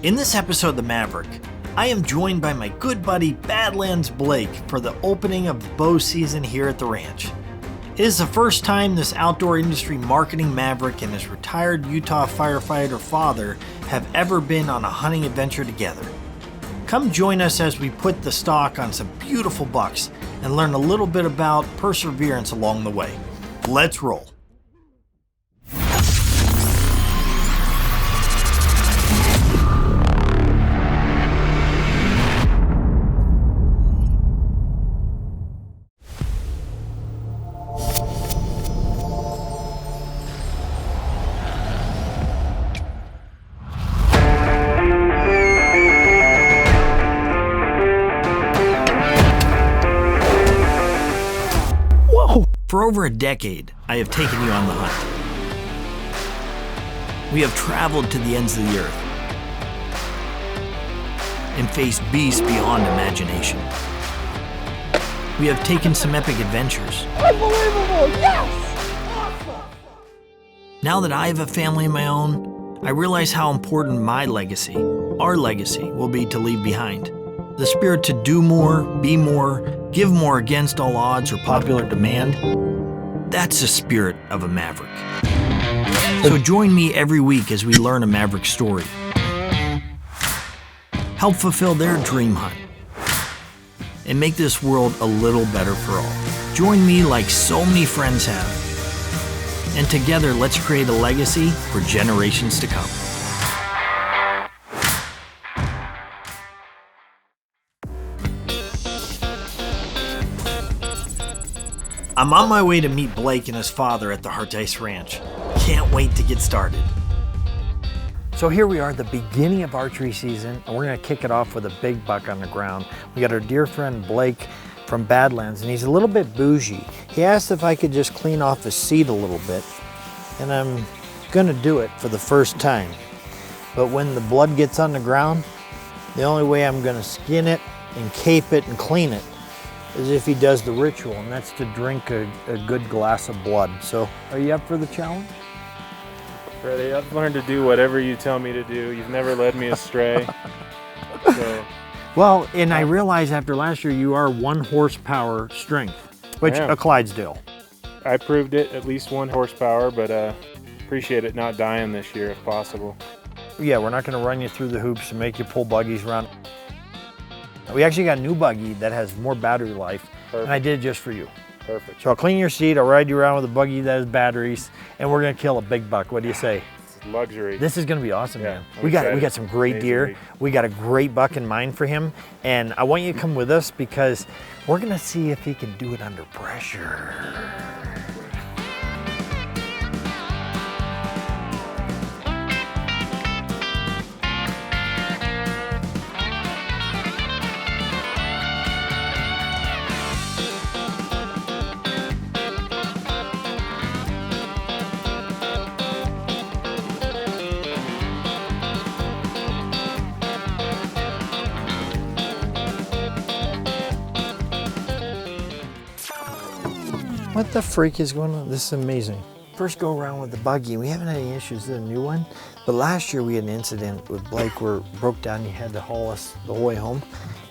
In this episode of The Maverick, I am joined by my good buddy Badlands Blake for the opening of the bow season here at the ranch. It is the first time this outdoor industry marketing maverick and his retired Utah firefighter father have ever been on a hunting adventure together. Come join us as we put the stock on some beautiful bucks and learn a little bit about perseverance along the way. Let's roll. For over a decade, I have taken you on the hunt. We have traveled to the ends of the earth and faced beasts beyond imagination. We have taken some epic adventures. Unbelievable! Yes! Awesome! Now that I have a family of my own, I realize how important my legacy, our legacy, will be to leave behind. The spirit to do more, be more, give more against all odds or popular demand. That's the spirit of a maverick. So join me every week as we learn a maverick story. Help fulfill their dream hunt. And make this world a little better for all. Join me like so many friends have. And together, let's create a legacy for generations to come. I'm on my way to meet Blake and his father at the Hateis Ranch. Can't wait to get started. So here we are at the beginning of archery season, and we're gonna kick it off with a big buck on the ground. We got our dear friend Blake from Badlands, and he's a little bit bougie. He asked if I could just clean off his seat a little bit, and I'm gonna do it for the first time. But when the blood gets on the ground, the only way I'm gonna skin it and cape it and clean it as if he does the ritual, and that's to drink a good glass of blood. So, are you up for the challenge? Freddie, I've learned to do whatever you tell me to do. You've never led me astray. So. Well, and I realize after last year you are 1 horsepower strength, which a Clydesdale. I proved it, at least 1 horsepower, but appreciate it not dying this year if possible. Yeah, we're not gonna run you through the hoops and make you pull buggies around. We actually got a new buggy that has more battery life, and I did it just for you. Perfect. So I'll clean your seat, I'll ride you around with a buggy that has batteries, and we're gonna kill a big buck. What do you say? Luxury. This is gonna be awesome, yeah, man. We got some great deer. Week. We got a great buck in mind for him, and I want you to come with us because we're gonna see if he can do it under pressure. What the freak is going on? This is amazing. First go around with the buggy. We haven't had any issues with the new one, but last year we had an incident with Blake where it broke down. He had to haul us the whole way home,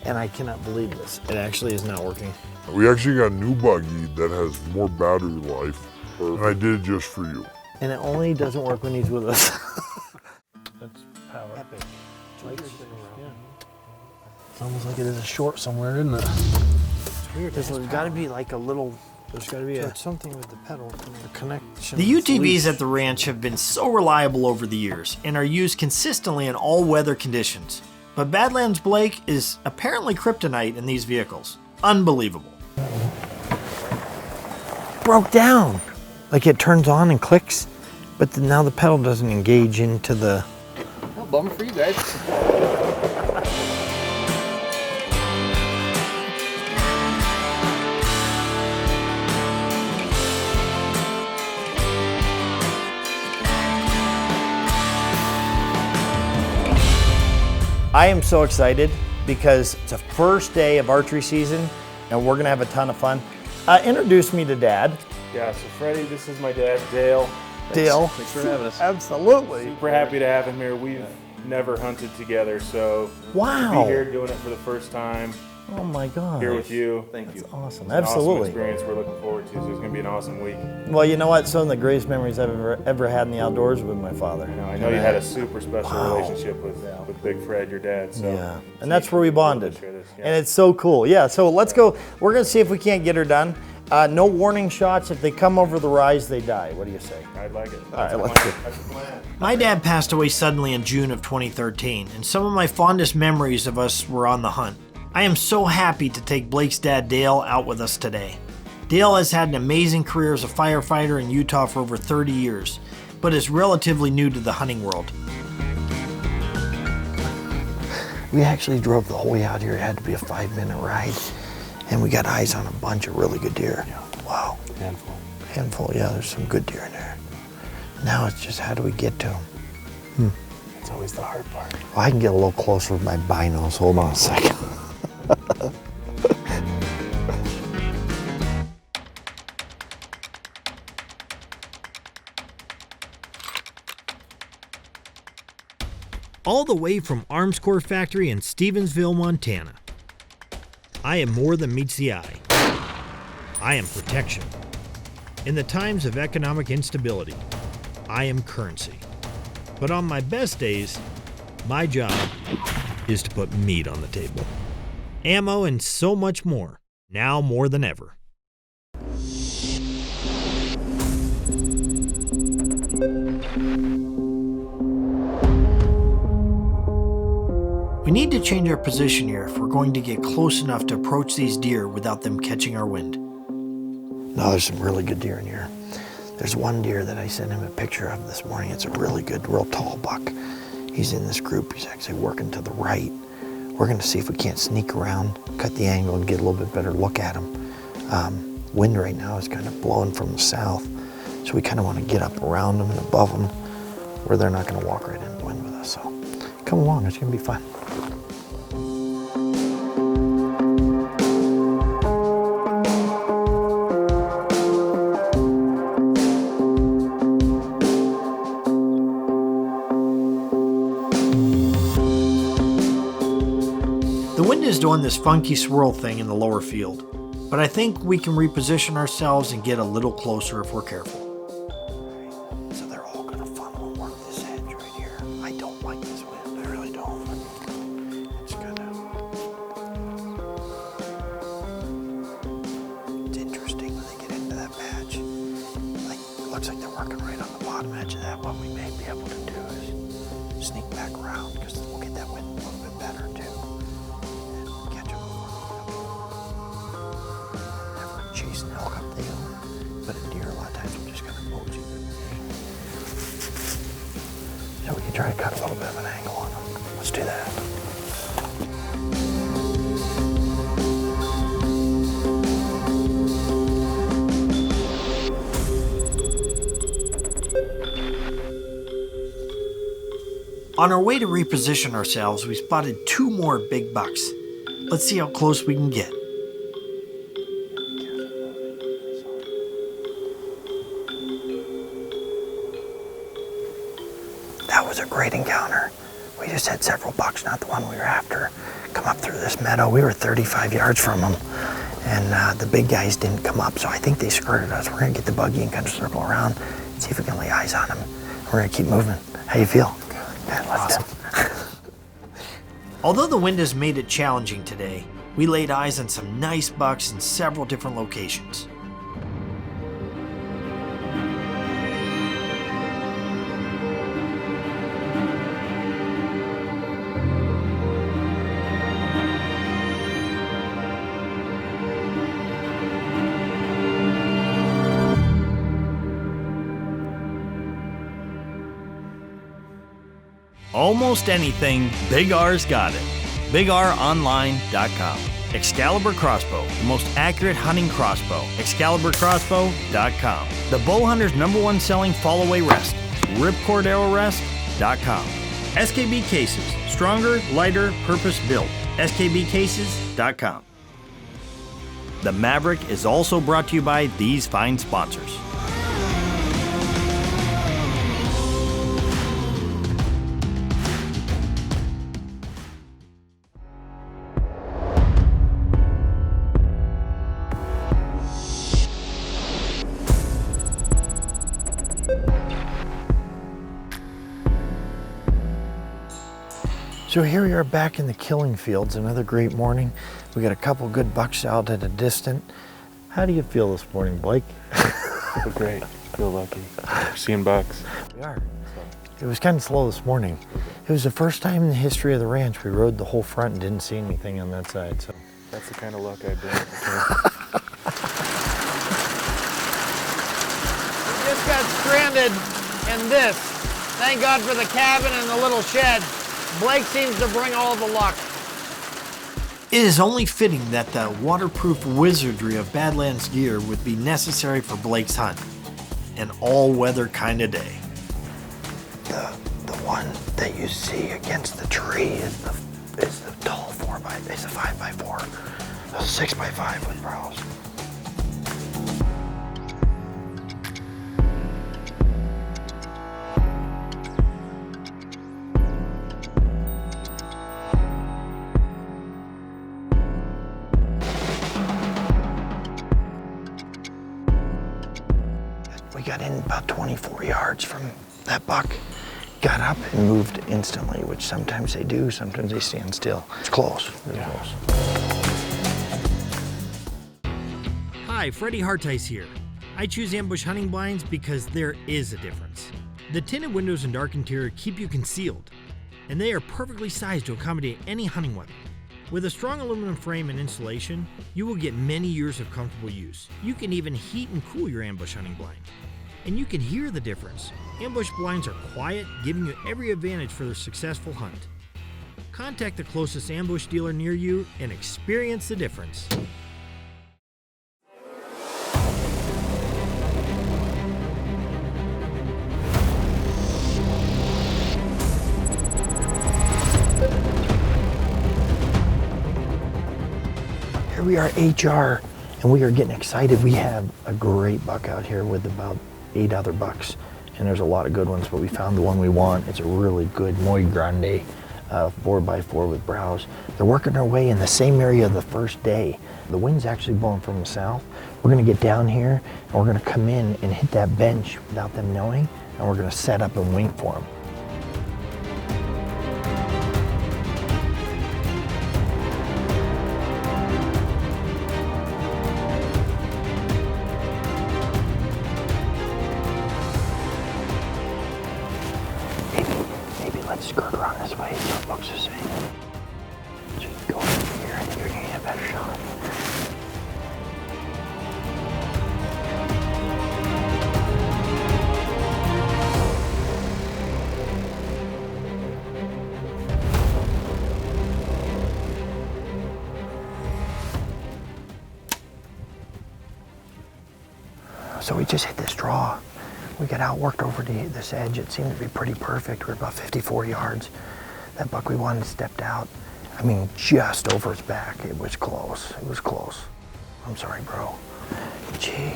and I cannot believe this. It actually is not working. We actually got a new buggy that has more battery life, and I did it just for you. And it only doesn't work when he's with us. That's power. Epic. Yeah. It's almost like it is a short somewhere, isn't it? It's weird. There's got to be like a little. There's got to be something with the pedal, a connection. The UTVs at the ranch have been so reliable over the years and are used consistently in all weather conditions. But Badlands Blake is apparently kryptonite in these vehicles. Unbelievable. Broke down. Like it turns on and clicks, but now the pedal doesn't engage into the... Oh, bummer for you guys. I am so excited because it's the first day of archery season and we're gonna have a ton of fun. Introduce me to Dad. Yeah, so Freddie, this is my dad, Dale. Dale. Thanks for having us. Absolutely. Super happy to have him here. We've never hunted together, so Wow. to be here doing it for the first time, Oh my God. here with you. Thank you. Awesome. It's an Absolutely. awesome experience we're looking forward to, so it's going to be an awesome week. Well, you know what? Some of the greatest memories I've ever had in the outdoors were with my father. I know you had a super special Wow. relationship with Big Fred, your dad. So Yeah, and that's where we bonded. Share this, yeah. And it's so cool. Yeah, so let's go. We're going to see if we can't get her done. No warning shots. If they come over the rise, they die. What do you say? I'd like it. All right, That's the let's plan. do it. That's the plan. My dad passed away suddenly in June of 2013, and some of my fondest memories of us were on the hunt. I am so happy to take Blake's dad, Dale, out with us today. Dale has had an amazing career as a firefighter in Utah for over 30 years, but is relatively new to the hunting world. We actually drove the whole way out here. It had to be a 5-minute ride, and we got eyes on a bunch of really good deer. Wow. Handful, yeah, there's some good deer in there. Now it's just how do we get to them? It's always the hard part. Well, I can get a little closer with my binos. Hold on a second. All the way from Arms Corps Factory in Stevensville, Montana. I am more than meets the eye. I am protection. In the times of economic instability, I am currency. But on my best days, my job is to put meat on the table. Ammo and so much more, now more than ever. We need to change our position here if we're going to get close enough to approach these deer without them catching our wind. No, there's some really good deer in here. There's one deer that I sent him a picture of this morning. It's a really good, real tall buck. He's in this group. He's actually working to the right. We're going to see if we can't sneak around, cut the angle, and get a little bit better look at him. Wind right now is kind of blowing from the south, so we kind of want to get up around them and above them where they're not going to walk right in the wind with us. So come along, it's going to be fun. The wind is doing this funky swirl thing in the lower field, but I think we can reposition ourselves and get a little closer if we're careful. So they're all going to funnel and work this edge right here. I don't like this wind, I really don't. It's kind of... It's interesting when they get into that patch. Like, it looks like they're working right on the bottom edge of that. What we may be able to do is sneak back around because we'll get that wind a little bit better too. Chasing elk up the hill, but a deer a lot of times will just kind of mosey through. So we can try to cut a little bit of an angle on them. Let's do that. On our way to reposition ourselves, we spotted 2 more big bucks. Let's see how close we can get. That was a great encounter. We just had several bucks, not the one we were after, come up through this meadow. We were 35 yards from them, and the big guys didn't come up, so I think they skirted us. We're gonna get the buggy and kind of circle around, see if we can lay eyes on them. We're gonna keep moving. How you feel? Good. Awesome. Although the wind has made it challenging today, we laid eyes on some nice bucks in several different locations. Almost anything, Big R's got it. BigROnline.com. Excalibur Crossbow, the most accurate hunting crossbow. ExcaliburCrossbow.com. The bow hunter's #1 selling fall-away rest. Ripcord Arrow Rest.com. SKB Cases, stronger, lighter, purpose-built. SKBCases.com. The Maverick is also brought to you by these fine sponsors. So here we are back in the killing fields, another great morning. We got a couple good bucks out at a distance. How do you feel this morning, Blake? Feel great. Feel lucky. Seeing bucks. We are. It was kind of slow this morning. It was the first time in the history of the ranch we rode the whole front and didn't see anything on that side. So that's the kind of luck I bring. We just got stranded in this. Thank God for the cabin and the little shed. Blake seems to bring all the luck. It is only fitting that the waterproof wizardry of Badlands gear would be necessary for Blake's hunt. An all-weather kind of day. The one that you see against the tree is the tall 4x, it's a 5x4, a 6x5 with brows. We got in about 24 yards from that buck, got up and moved instantly, which sometimes they do, sometimes they stand still. It's close, really close. Hi, Freddie Harteis here. I choose ambush hunting blinds because there is a difference. The tinted windows and dark interior keep you concealed, and they are perfectly sized to accommodate any hunting weapon. With a strong aluminum frame and insulation, you will get many years of comfortable use. You can even heat and cool your ambush hunting blind. And you can hear the difference. Ambush blinds are quiet, giving you every advantage for a successful hunt. Contact the closest ambush dealer near you and experience the difference. Here we are, HR, and we are getting excited. We have a great buck out here with about 8 other bucks, and there's a lot of good ones, but we found the one we want. It's a really good Muy Grande 4x4 with brows. They're working their way in the same area the first day. The wind's actually blowing from the south. We're gonna get down here, and we're gonna come in and hit that bench without them knowing, and we're gonna set up and wait for them. Let's skirt around this way, so it looks the same. Just go over here, I think you're gonna get a better shot. So we just hit this draw. We got outworked over to this edge. It seemed to be pretty perfect. We're about 54 yards. That buck we wanted stepped out. I mean, just over his back. It was close. It was close. I'm sorry, bro. Gee.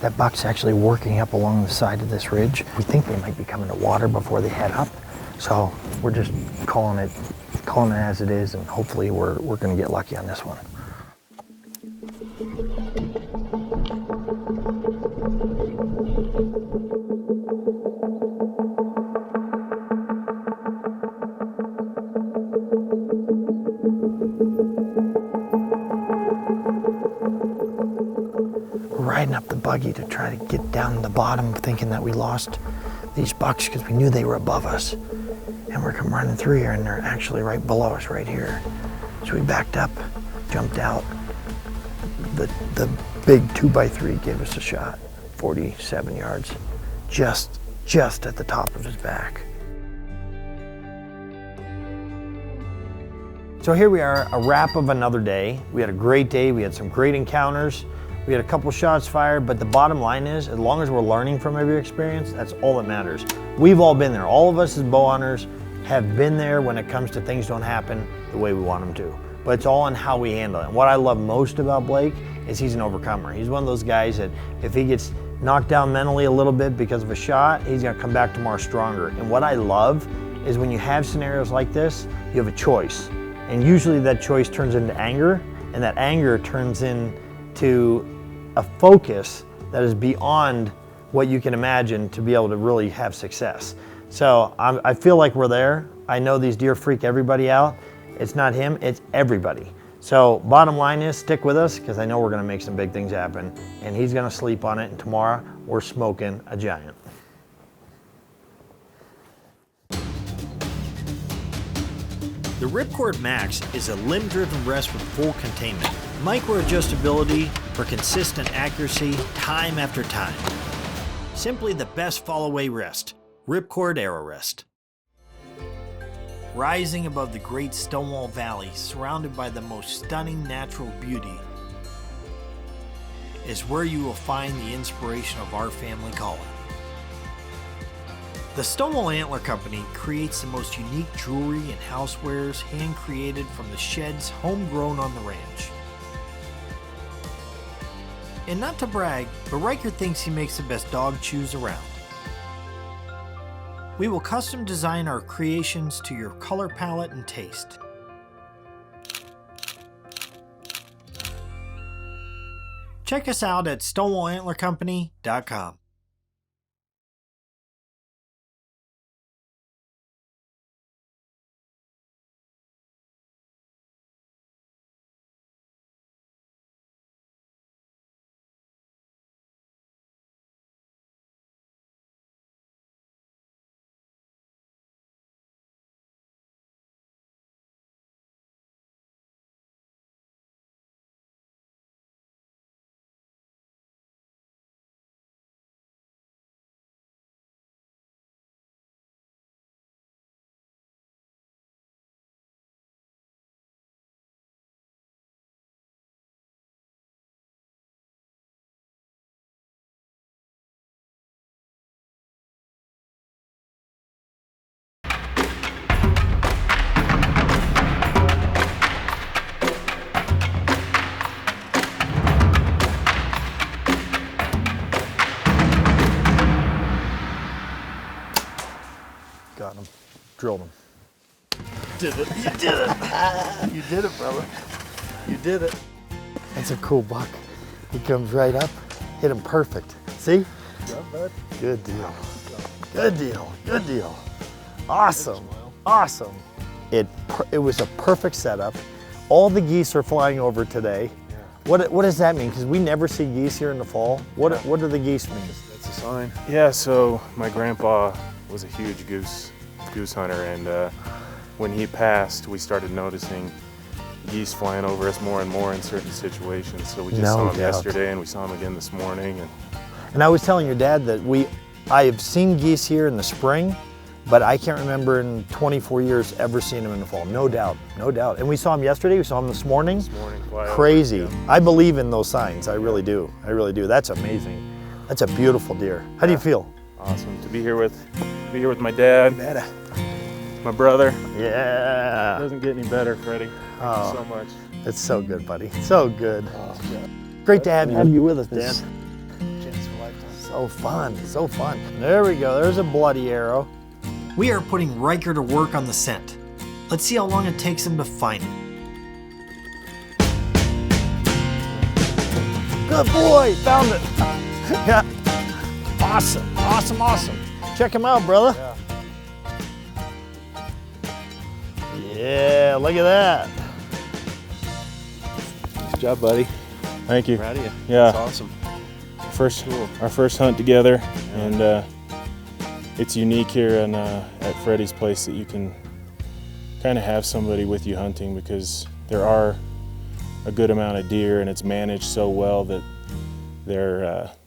That buck's actually working up along the side of this ridge. We think they might be coming to water before they head up. So we're just calling it as it is, and hopefully we're gonna get lucky on this one. Riding up the buggy to try to get down the bottom, thinking that we lost these bucks because we knew they were above us. And we're come running through here, and they're actually right below us right here. So we backed up, jumped out. The big 2x3 gave us a shot, 47 yards, just at the top of his back. So here we are, a wrap of another day. We had a great day. We had some great encounters. We had a couple shots fired, but the bottom line is, as long as we're learning from every experience, that's all that matters. We've all been there. All of us as bow hunters have been there when it comes to things don't happen the way we want them to. But it's all on how we handle it. And what I love most about Blake is he's an overcomer. He's one of those guys that if he gets knocked down mentally a little bit because of a shot, he's gonna come back tomorrow stronger. And what I love is when you have scenarios like this, you have a choice. And usually that choice turns into anger, and that anger turns into a focus that is beyond what you can imagine to be able to really have success. So I feel like we're there. I know these deer freak everybody out. It's not him, it's everybody. So bottom line is, stick with us, because I know we're gonna make some big things happen, and he's gonna sleep on it, and tomorrow we're smoking a giant. The Ripcord Max is a limb-driven rest with full containment. Micro-adjustability for consistent accuracy time after time. Simply the best fall-away rest. Ripcord Aero Rest. Rising above the great Stonewall Valley, surrounded by the most stunning natural beauty, is where you will find the inspiration of our family calling. The Stonewall Antler Company creates the most unique jewelry and housewares hand-created from the sheds homegrown on the ranch. And not to brag, but Riker thinks he makes the best dog chews around. We will custom design our creations to your color palette and taste. Check us out at StonewallAntlerCompany.com. Got him. Drilled him. Did it. You did it. You did it, brother. You did it. That's a cool buck. He comes right up, hit him perfect. See? Good deal. Good deal. Good deal. Awesome. Awesome. It was a perfect setup. All the geese are flying over today. What does that mean? Because we never see geese here in the fall. What do the geese mean? That's a sign. Yeah, so my grandpa was a huge goose hunter, and when he passed, we started noticing geese flying over us more and more in certain situations. So we just saw him yesterday, and we saw him again this morning. And I was telling your dad that I have seen geese here in the spring, but I can't remember in 24 years ever seeing them in the fall. No doubt, no doubt. And we saw him yesterday, we saw him this morning. Crazy. Over, yeah. I believe in those signs, I really do. I really do. That's amazing. That's a beautiful deer. How do you feel? Awesome to be here with my dad, my brother. Yeah. It doesn't get any better, Freddie. Thank you so much. It's so good, buddy. So good. Great to have you with us, Dad. Chance for a lifetime. So fun, so fun. There we go, there's a bloody arrow. We are putting Riker to work on the scent. Let's see how long it takes him to find it. Good boy, found it. Yeah. Awesome, awesome, awesome. Check him out, brother. Yeah, look at that. Good job, buddy. Thank you. Proud of you. Yeah. That's awesome. Our first hunt together, and it's unique here at Freddie's place that you can kind of have somebody with you hunting, because there are a good amount of deer, and it's managed so well that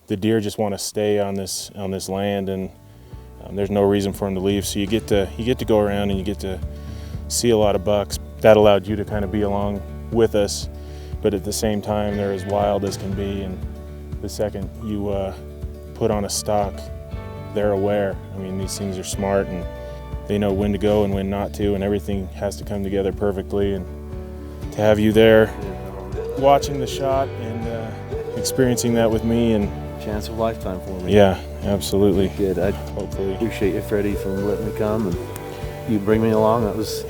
the deer just want to stay on this land, and there's no reason for them to leave. So you get to go around and you get to see a lot of bucks. That allowed you to kind of be along with us, but at the same time they're as wild as can be. And the second you put on a stock, they're aware. I mean, these things are smart, and they know when to go and when not to, and everything has to come together perfectly. And to have you there watching the shot and experiencing that with me, and Chance of a lifetime for me. yeah, absolutely. Good. I Hopefully. appreciate you, Freddie, for letting me come and you bring me along.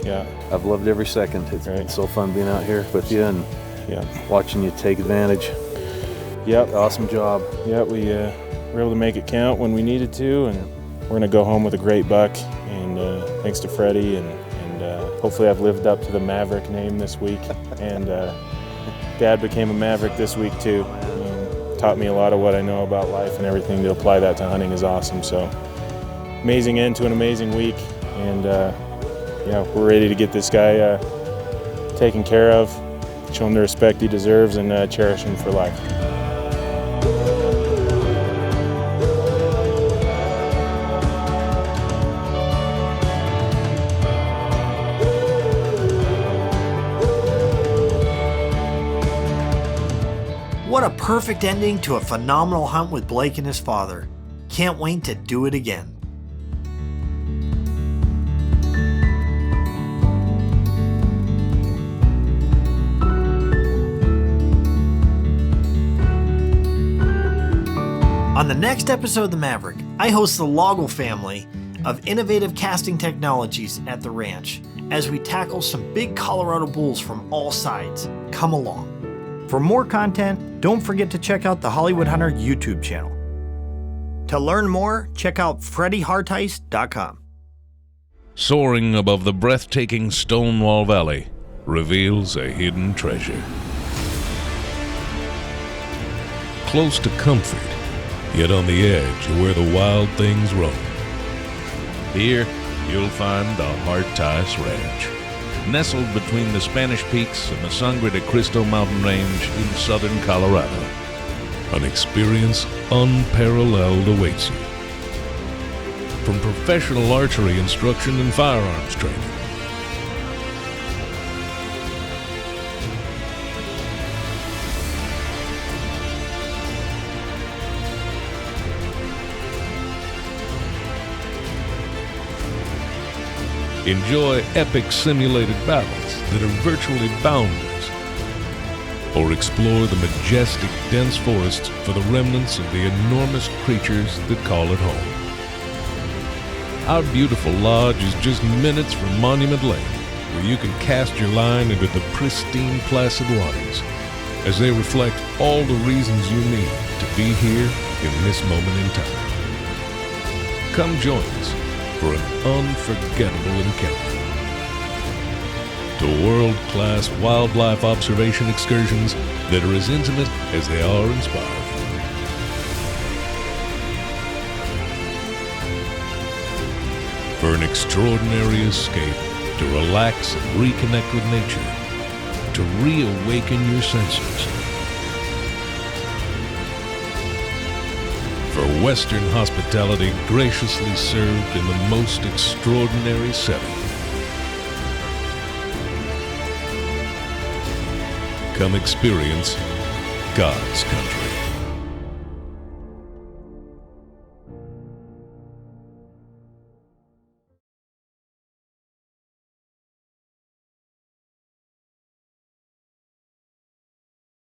Yeah. I've loved every second. It's been so fun being out here with you and watching you take advantage. Yep. Awesome job. Yeah, we were able to make it count when we needed to, and we're gonna go home with a great buck. and thanks to Freddie, and hopefully I've lived up to the Maverick name this week. And Dad became a Maverick this week too. Taught me a lot of what I know about life and everything. To apply that to hunting is awesome. So amazing end to an amazing week, and yeah, we're ready to get this guy taken care of, show him the respect he deserves, and cherish him for life. What a perfect ending to a phenomenal hunt with Blake and his father. Can't wait to do it again. On the next episode of The Maverick, I host the Loggle family of innovative casting technologies at the ranch as we tackle some big Colorado bulls from all sides. Come along. For more content, don't forget to check out the Hollywood Hunter YouTube channel. To learn more, check out FreddyHarteis.com. Soaring above the breathtaking Stonewall Valley reveals a hidden treasure. Close to comfort, yet on the edge of where the wild things roam. Here, you'll find the Hateis Ranch, nestled between the Spanish Peaks and the Sangre de Cristo mountain range in southern Colorado. An experience unparalleled awaits you. From professional archery instruction and firearms training, enjoy epic simulated battles that are virtually boundless, or explore the majestic, dense forests for the remnants of the enormous creatures that call it home. Our beautiful lodge is just minutes from Monument Lake, where you can cast your line into the pristine, placid waters as they reflect all the reasons you need to be here in this moment in time. Come join us for an unforgettable encounter. To world-class wildlife observation excursions that are as intimate as they are inspiring. For an extraordinary escape to relax and reconnect with nature, to reawaken your senses. For Western hospitality graciously served in the most extraordinary setting. Come experience God's country.